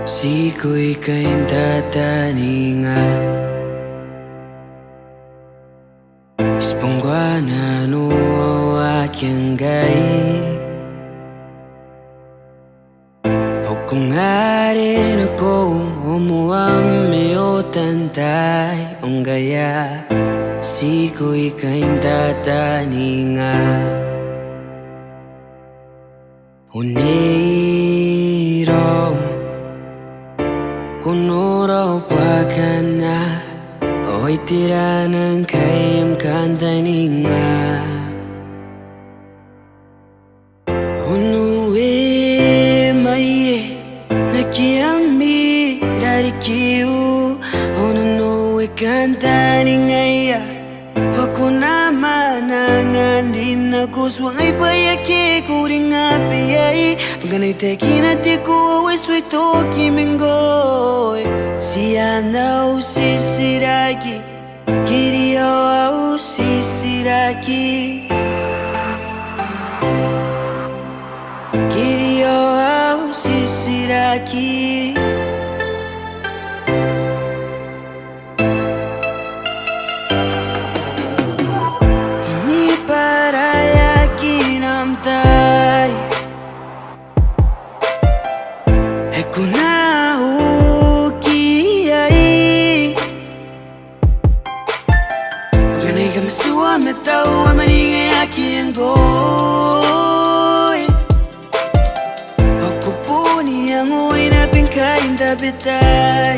Siko'y kayong tataninga Espongguana no aking gai O kung nga rin ako umuami o tantay Ang gaya Siko'y kayong tataninga Uniro Kuno raw pa ka na O'y tira ng kayang kantaninga Unuwi maye Nakiyami rarikiu Unuwi kantaninga ya Pakunama nangan ako Swangay payake kuring apiyay Pagkanay teki na tiku Away swito kimingoy Siya na usisiraki Kiriyo usisiraki Kiriyo usisiraki Masua metau amaninga yakin goy Aku puni yang uwi na pingkain dabitay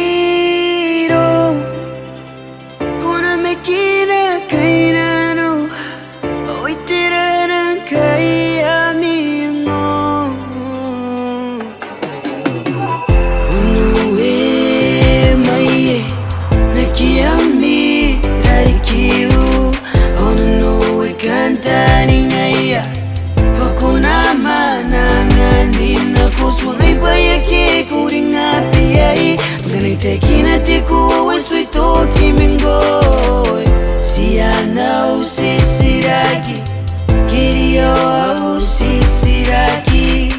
Uniro Kuna mekina kainano Oy tira ng kaiamingo Unuwi maye Nakiyami rarikiu Onunuwi kantaninga ya Pakunama nanganin ako Swangay payake kuring apiyay Pagkanay teki na tiku Away swito kimingoy Siya na usisiraki Kiriyo usisiraki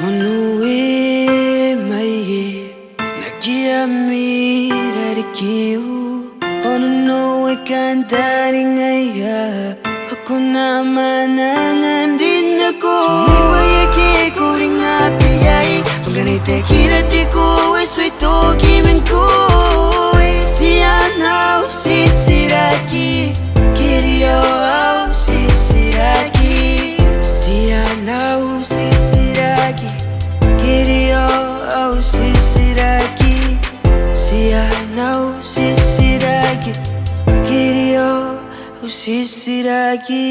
Unuwi maye Nakiyami rarikiu Onunuwi kantaninga ya Ako naman nangan din ako Swangay payake kuring apiyay Pagkanay teki na tiku Away swito kimingoy Siya na usisiraki Kiriyo usisiraki Siya na usisiraki Kiriyo usisiraki Siya na usisiraki Kiriyo usisiraki